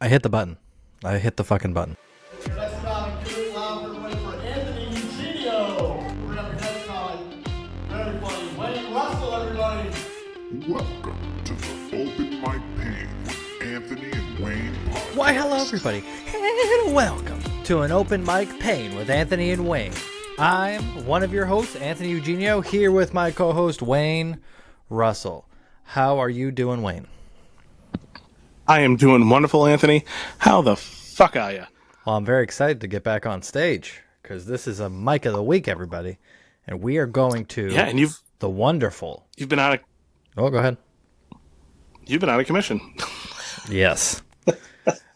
I hit the button. I hit the fucking button. Next comic, give it loud for everybody for Anthony Eugenio. We're up your next comic. Very funny. Wayne Russell, everybody. Welcome to the Open Mic Pain with Anthony and Wayne. Why, hello, everybody, and welcome to an Open Mic Pain with Anthony and Wayne. I'm one of your hosts, Anthony Eugenio, here with my co-host, Wayne Russell. How are you doing, Wayne? I am doing wonderful, Anthony. How the fuck are you? Well, I'm very excited to get back on stage, because this is a Mic of the Week, everybody, and we are going to the wonderful... You've been out of... Oh, go ahead. You've been out of commission. Yes.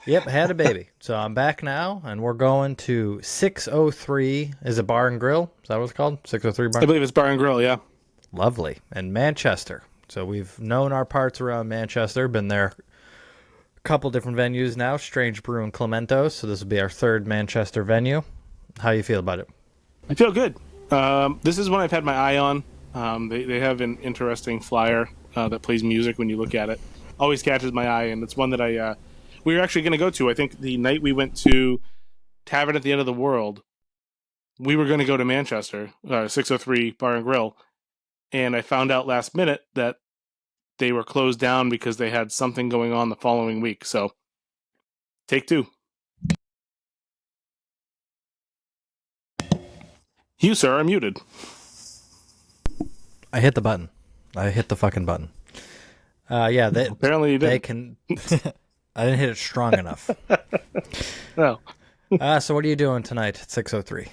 Yep, had a baby. So I'm back now, and we're going to 603. Is it Bar and Grill? Is that what it's called? 603 Bar? I believe it's Bar and Grill, yeah. Lovely. And Manchester. So we've known our parts around Manchester, been there a couple different venues now, Strange Brew and Clemento's. So this will be our third Manchester venue. How you feel about it? I feel good. This is one I've had my eye on. They have an interesting flyer that plays music when you look at it. Always catches my eye, and it's one that we were actually going to go to. I think the night we went to Tavern at the End of the World, we were going to go to Manchester, 603 Bar and Grill, and I found out last minute that they were closed down because they had something going on the following week. So, take two. You, sir, are muted. I hit the button. I hit the fucking button. Yeah, Apparently you did. They can... I didn't hit it strong enough. No. So what are you doing tonight at 6:03?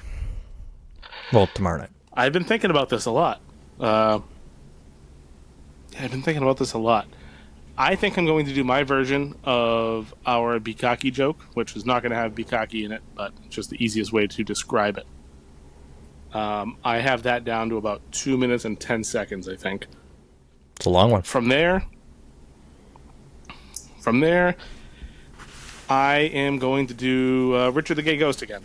Well, tomorrow night. I've been thinking about this a lot. I think I'm going to do my version of our Beekaki joke, which is not going to have Beekaki in it, but it's just the easiest way to describe it. I have that down to about 2 minutes and 10 seconds, I think. It's a long one. From there, I am going to do Richard the Gay Ghost again.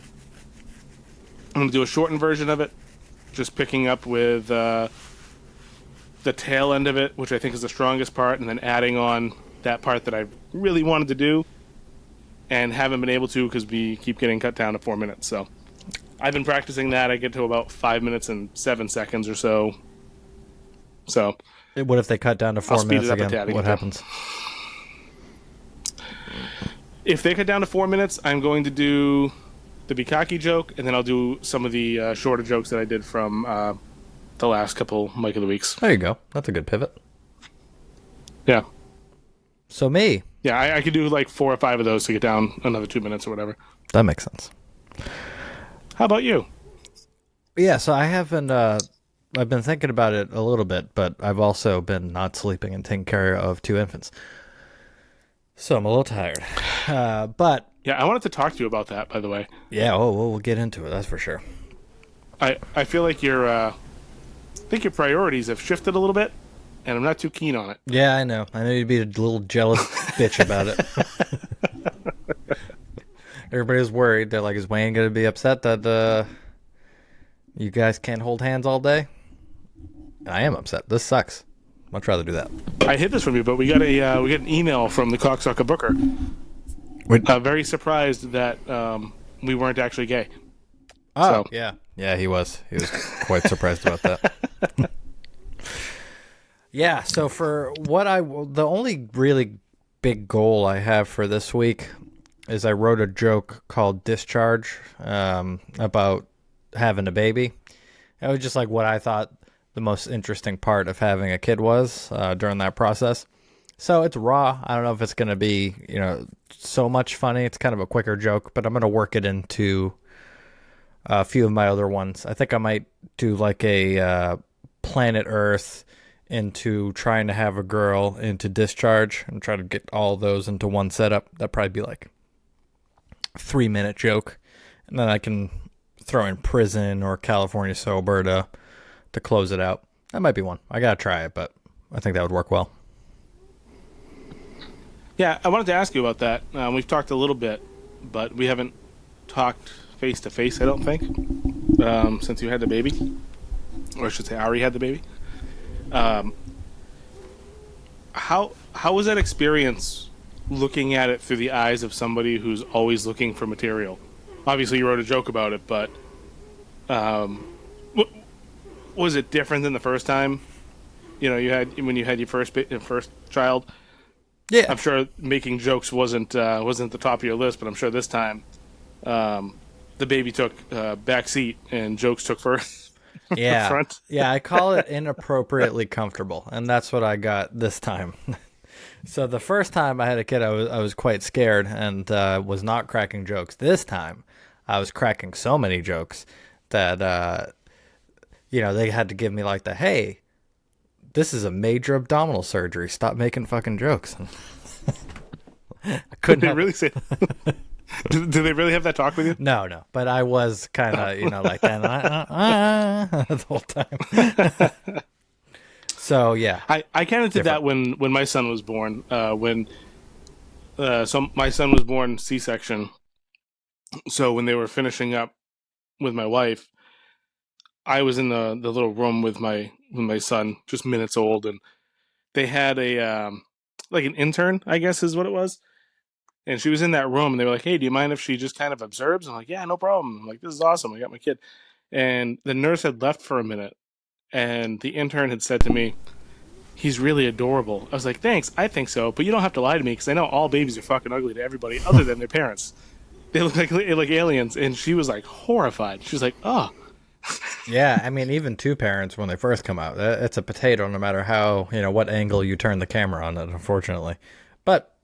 I'm going to do a shortened version of it, just picking up with the tail end of it, which I think is the strongest part, and then adding on that part that I really wanted to do and haven't been able to because we keep getting cut down to 4 minutes. So I've been practicing that. I get to about 5 minutes and 7 seconds or so. So what if they cut down to 4 minutes again? What happens? If they cut down to 4 minutes, I'm going to do the Beekaki joke, and then I'll do some of the shorter jokes that I did from the last couple Mic of the Weeks. There you go. That's a good pivot. Yeah. So me. Yeah, I could do like 4 or 5 of those to get down another 2 minutes or whatever. That makes sense. How about you? Yeah, so I haven't... I've been thinking about it a little bit, but I've also been not sleeping and taking care of 2 infants. So I'm a little tired. But... Yeah, I wanted to talk to you about that, by the way. Yeah, we'll get into it, that's for sure. I feel like your priorities have shifted a little bit, and I'm not too keen on it. Yeah, I know. I know you'd be a little jealous bitch about it. Everybody's worried. They're like, is Wayne going to be upset that you guys can't hold hands all day? I am upset. This sucks. Much rather do that. I hid this from you, but we got an email from the cocksucker booker. Very surprised that we weren't actually gay. Oh, so. Yeah, he was. He was quite surprised about that. Yeah, so for the only really big goal I have for this week is I wrote a joke called Discharge about having a baby. It was just like what I thought the most interesting part of having a kid was during that process. So it's raw. I don't know if it's going to be, so much funny. It's kind of a quicker joke, but I'm going to work it into a few of my other ones. I think I might do like a Planet Earth into trying to have a girl into Discharge and try to get all those into one setup. That'd probably be like a 3-minute joke. And then I can throw in prison or California sober to close it out. That might be one. I got to try it, but I think that would work well. Yeah, I wanted to ask you about that. We've talked a little bit, but we haven't talked face-to-face, I don't think, since you had the baby. Or I should say Ari had the baby. How was that experience looking at it through the eyes of somebody who's always looking for material. Obviously, you wrote a joke about it, but was it different than the first time? You know, when you had your first child. Yeah, I'm sure making jokes wasn't the top of your list, but I'm sure this time the baby took back seat and jokes took first. yeah, front. yeah. I call it inappropriately comfortable, and that's what I got this time. So the first time I had a kid, I was quite scared and was not cracking jokes. This time, I was cracking so many jokes that they had to give me like the hey. This is a major abdominal surgery. Stop making fucking jokes. I couldn't. Did they really say? Do they really have that talk with you? No. But I was kind of, like that the whole time. So yeah, I kind of did that when my son was born. So my son was born C-section. So when they were finishing up with my wife, I was in the little room with my son, just minutes old, and they had a like an intern, I guess is what it was. And she was in that room, and they were like, "Hey, do you mind if she just kind of observes?" I'm like, "Yeah, no problem." I'm like, "This is awesome. I got my kid." And the nurse had left for a minute, and the intern had said to me, "He's really adorable." I was like, "Thanks, I think so, but you don't have to lie to me because I know all babies are fucking ugly to everybody other than their parents. They look like aliens." And she was like horrified. She was like, "Oh." Yeah, I mean, even two parents when they first come out, it's a potato no matter how, what angle you turn the camera on it, unfortunately. But,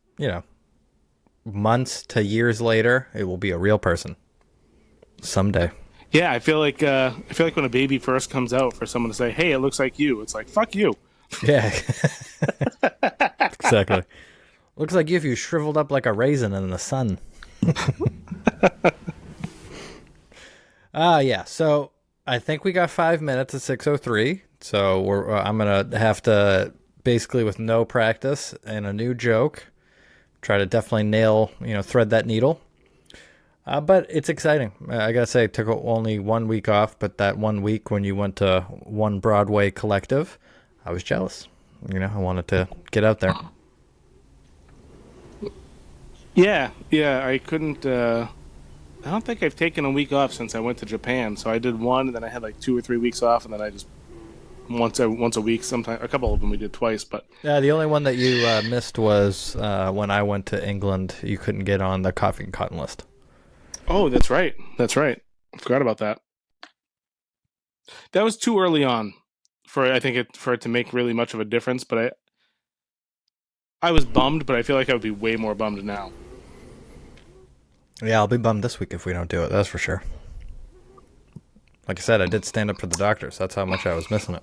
months to years later, it will be a real person. Someday. Yeah, I feel like when a baby first comes out, for someone to say, "Hey, it looks like you," it's like, "Fuck you." Yeah. Exactly. Looks like if you shriveled up like a raisin in the sun. Yeah, so I think we got 5 minutes at 6:03, so I'm going to have to, basically with no practice and a new joke, try to definitely nail, thread that needle. But it's exciting. I got to say, it took only 1 week off, but that 1 week when you went to One Broadway Collective, I was jealous. I wanted to get out there. Yeah, I couldn't... I don't think I've taken a week off since I went to Japan. So I did one, and then I had like 2 or 3 weeks off, and then I just once a week. Sometimes a couple of them we did twice, but yeah, the only one that you missed was when I went to England. You couldn't get on the coffee and cotton list. Oh, that's right. I forgot about that. That was too early on for it to make really much of a difference. But I was bummed, but I feel like I would be way more bummed now. Yeah, I'll be bummed this week if we don't do it. That's for sure. Like I said, I did stand up for the doctors. That's how much I was missing it.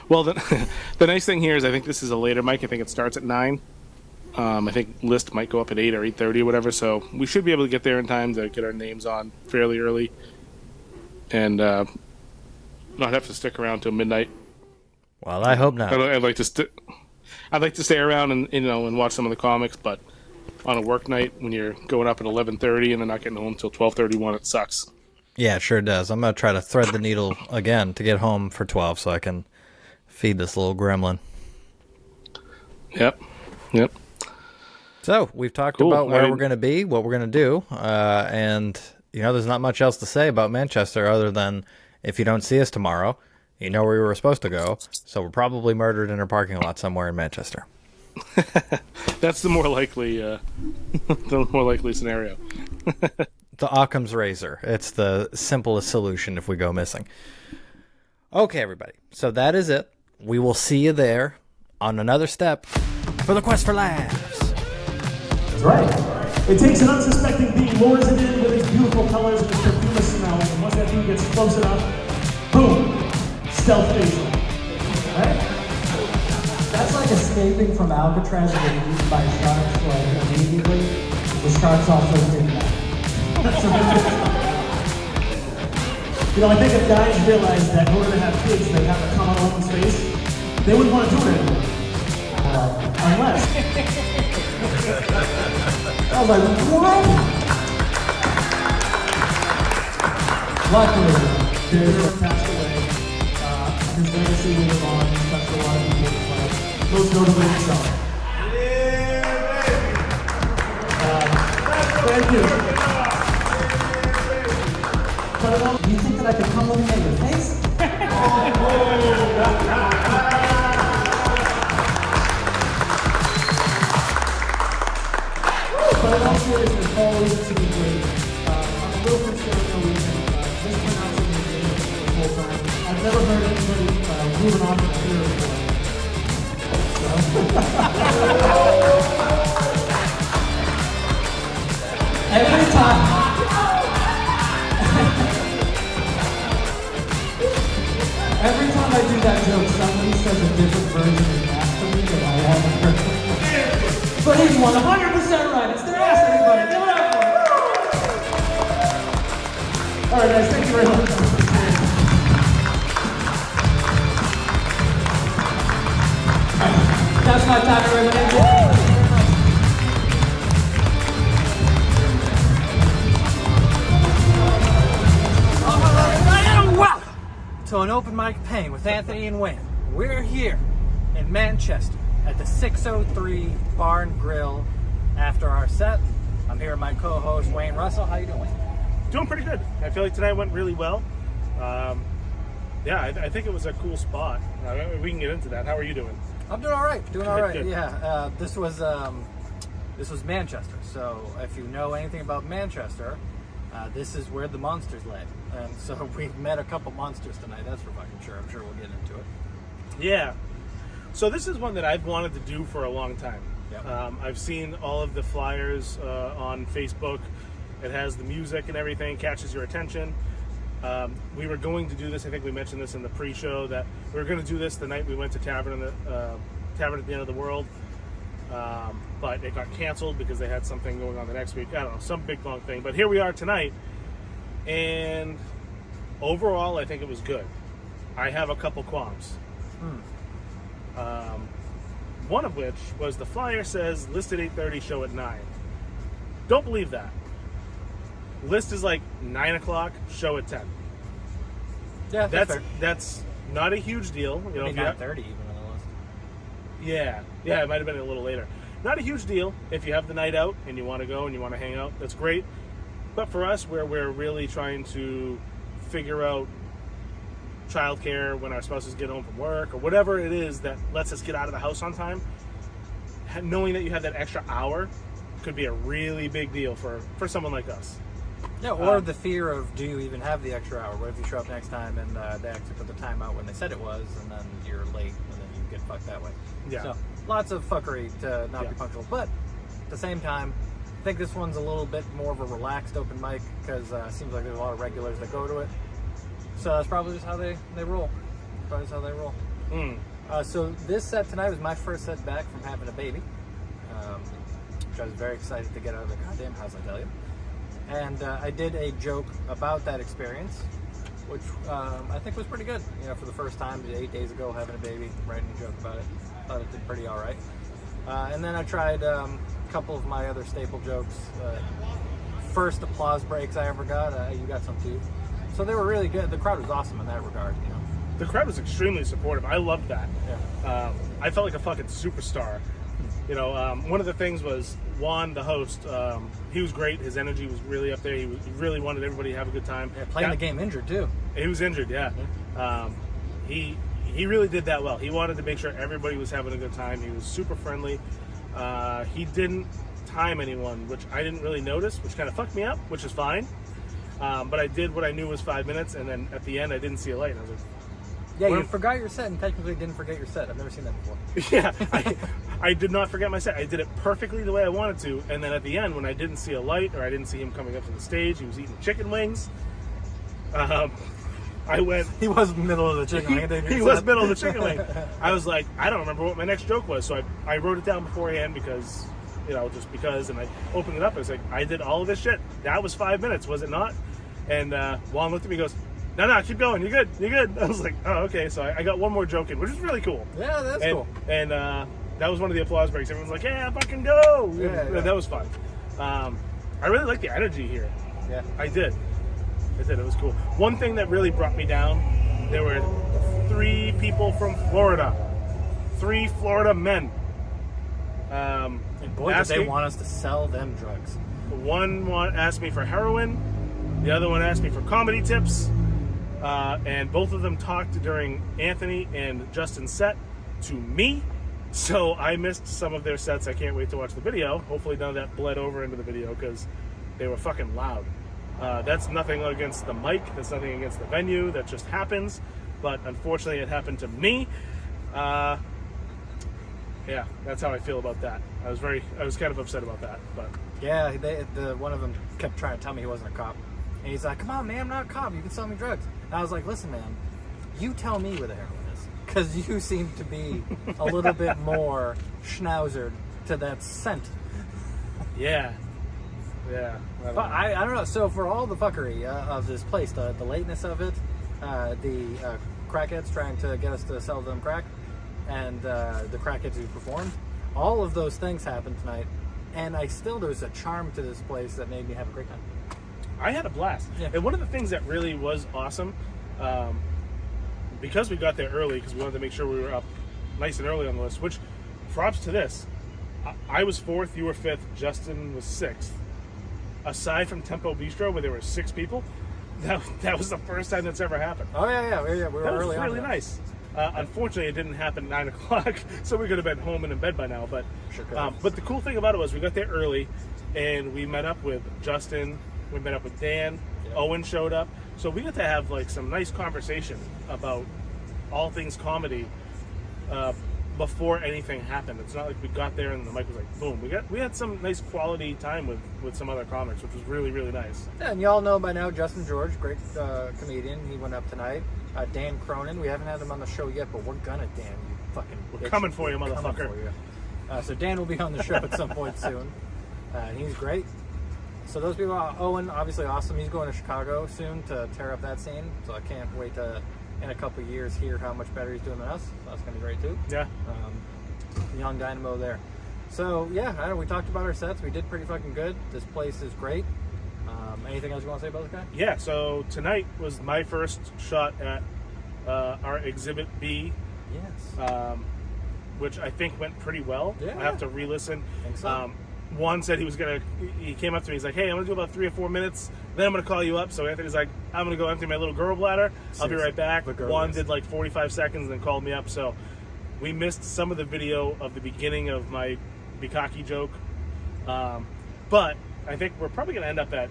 Well, the nice thing here is I think this is a later mic. I think it starts at 9. I think list might go up at 8 or 8:30 or whatever. So we should be able to get there in time to get our names on fairly early, and not have to stick around till midnight. Well, I hope not. I'd like to stay around and watch some of the comics, but on a work night when you're going up at 11:30 and then not getting home until 12:31, it sucks. Yeah, it sure does. I'm going to try to thread the needle again to get home for 12 so I can feed this little gremlin. Yep. So we've talked about where we're going to be, what we're going to do, and there's not much else to say about Manchester other than if you don't see us tomorrow, you know where we were supposed to go, so we're probably murdered in a parking lot somewhere in Manchester. That's the more likely scenario. The Occam's razor. It's the simplest solution if we go missing. Okay, everybody. So that is it. We will see you there on another step for the quest for laughs. That's right. It takes an unsuspecting bee, lures it in with its beautiful colors and its perfumous smell, and once that bee gets close enough, boom, stealth facial. Right? That's like escaping from Alcatraz and getting eaten by sharks, like immediately. The sharks also did that. I think if guys realized that in order to have kids, they have to come on open space, they wouldn't want to do it anymore. Unless. I was like, what? Luckily, Bear passed away. His legacy will live on. He's touched a lot of people's lives. Most notably himself. Yeah, Thank you. Do you think that I could come looking at your face? But in all seriousness, always to be great. I'm a little concerned for mispronouncing your name the whole time. I've never heard anybody moving on from here before. Every time. Every time I do that joke, somebody says a different version of ass to me that I haven't heard. But he's 100% right. It's their ass, everybody. Give it up for him. All right, guys, thank you very much. That's my time, everybody. To an open mic pain with Anthony and Wayne. We're here in Manchester at the 603 Bar and Grill after our set. I'm here with my co-host Wayne Russell. How you doing, Wayne? Doing pretty good. I feel like tonight went really well. I think it was a cool spot. We can get into that. How are you doing? I'm doing all right. Doing all right. Good. Yeah. This was Manchester. So if you know anything about Manchester, this is where the monsters lay. And so we've met a couple monsters tonight. That's for fucking sure. I'm sure we'll get into it. Yeah. So this is one that I've wanted to do for a long time. Yep. I've seen all of the flyers on Facebook. It has the music and everything, catches your attention. We were going to do this. I think we mentioned this in the pre-show that we were going to do this the night we went to Tavern at the End of the World. But it got canceled because they had something going on the next week. I don't know, some big long thing. But here we are tonight. And overall, I think it was good. I have a couple qualms. One of which was the flyer says list at 8:30, show at 9. Don't believe that. List is like 9 o'clock, show at 10. Yeah, That's not a huge deal. You know, maybe 9:30 even on the list. Yeah, it might have been a little later. Not a huge deal if you have the night out and you want to go and you want to hang out. That's great. But for us, where we're really trying to figure out childcare when our spouses get home from work or whatever it is that lets us get out of the house on time, knowing that you have that extra hour could be a really big deal for someone like us. Yeah, or the fear of, do you even have the extra hour? What if you show up next time and they actually put the time out when they said it was, and then you're late and then you get fucked that way. Yeah. So lots of fuckery to not be punctual. But at the same time, I think this one's a little bit more of a relaxed open mic because it seems like there's a lot of regulars that go to it. So that's probably just how they roll. Probably just how they roll. So this set tonight was my first set back from having a baby, which I was very excited to get out of the goddamn house, I tell you. And I did a joke about that experience, which I think was pretty good. You know, for the first time 8 days ago, having a baby, writing a joke about it. Thought it did pretty all right. And then I tried a couple of my other staple jokes. First applause breaks I ever got. You got some too. So they were really good. The crowd was awesome in that regard. You know, The crowd was extremely supportive. I loved that. yeah. I felt like a fucking superstar. You know, one of the things was Juan, the host. He was great. His energy was really up there. He really wanted everybody to have a good time. Yeah, playing the game injured too. He was injured, yeah. He really did that well. He wanted to make sure everybody was having a good time. He was super friendly. He didn't time anyone, which I didn't really notice, which kind of fucked me up, which is fine. But I did what I knew was 5 minutes, and then at the end I didn't see a light. And I was like, Yeah, you forgot your set and technically didn't forget your set. I've never seen that before. yeah, I did not forget my set. I did it perfectly the way I wanted to, and then at the end, when I didn't see a light or I didn't see him coming up to the stage, he was eating chicken wings. I went. He was middle of the chicken wing. He was middle of the chicken wing. I was like, I don't remember what my next joke was, so I wrote it down beforehand because, you know, just because, and I opened it up. I was like, I did all of this shit. That was 5 minutes, was it not? And Juan looked at me and goes, no, keep going. You're good. I was like, oh, okay. So I got one more joke in, which is really cool. Yeah, that's cool. And that was one of the applause breaks. Everyone's like, yeah, fucking go. Yeah. That was fun. I really like the energy here. Yeah. I did. It was cool. One thing that really brought me down, there were 3 people from Florida. 3 Florida men. And boy, did they want us to sell them drugs. One asked me for heroin, the other one asked me for comedy tips, and both of them talked during Anthony and Justin's set to me. So I missed some of their sets. I can't wait to watch the video. Hopefully none of that bled over into the video because they were fucking loud. That's nothing against the mic. That's nothing against the venue. That just happens. But unfortunately, it happened to me. Yeah, that's how I feel about that. I was kind of upset about that. But Yeah, one of them kept trying to tell me he wasn't a cop. And he's like, come on, man, I'm not a cop. You can sell me drugs. And I was like, listen, man, you tell me where the heroin is. Because you seem to be a little bit more schnauzered to that scent. yeah. But I don't know. So for all the fuckery of this place, the lateness of it, the crackheads trying to get us to sell them crack, and the crackheads who performed, all of those things happened tonight. And there's a charm to this place that made me have a great time. I had a blast. Yeah. And one of the things that really was awesome, because we got there early, because we wanted to make sure we were up nice and early on the list, which, props to this. I was 4th, you were 5th, Justin was 6th. Aside from Tempo Bistro, where there were 6 people, that was the first time that's ever happened. Oh, yeah. We were That was early on. really nice. Unfortunately, it didn't happen at 9 o'clock, so we could have been home and in bed by now. But Sure could have. but the cool thing about it was we got there early, and we met up with Justin. We met up with Dan. Yeah. Owen showed up, so we got to have like some nice conversation about all things comedy before anything happened. It's not like we got there and the mic was like boom. We had some nice quality time with some other comics, which was really, really nice. Yeah, and y'all know by now Justin George, great comedian. He went up tonight. Dan Cronin, we haven't had him on the show yet, but we're gonna, Dan. You fucking We're bitch. coming for you, We're coming motherfucker. for you. So Dan will be on the show at some point soon. And he's great. So those people, Owen, obviously awesome. He's going to Chicago soon to tear up that scene. So I can't wait to, in a couple of years, hear how much better he's doing than us. So that's gonna be great too. Yeah. Young dynamo there. So yeah, I don't know, we talked about our sets. We did pretty fucking good. This place is great. Anything else you want to say about this guy? Yeah, so tonight was my first shot at our Exhibit B, Yes. which I think went pretty well. Yeah. I have to re-listen. Think so. Juan said he came up to me, he's like, hey, I'm going to do about 3 or 4 minutes, then I'm going to call you up. So Anthony's like, I'm going to go empty my little girl bladder. I'll be right back. Juan did like 45 seconds and then called me up. So we missed some of the video of the beginning of my Beekaki joke. But I think we're probably going to end up at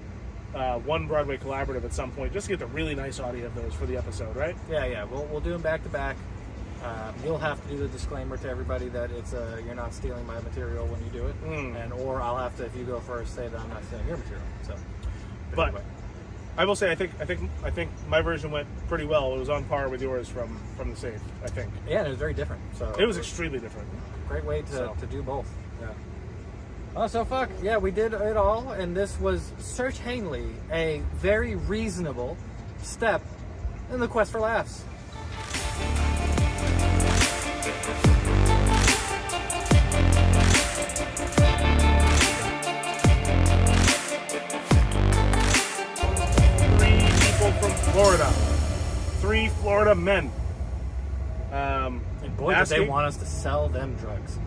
One Broadway Collaborative at some point, just to get the really nice audio of those for the episode, right? Yeah. We'll do them back to back. You'll have to do the disclaimer to everybody that it's you're not stealing my material when you do it, or I'll have to, if you go first, say that I'm not stealing your material. So, But anyway. I will say, I think my version went pretty well. It was on par with yours from the safe, I think. Yeah, and it was very different. So It was extremely different. great way to, So. to do both. Yeah. Oh, so fuck yeah, we did it all, and this was certainly a very reasonable step in the quest for laughs. From Florida, 3 Florida men. And boy, did they want us to sell them drugs.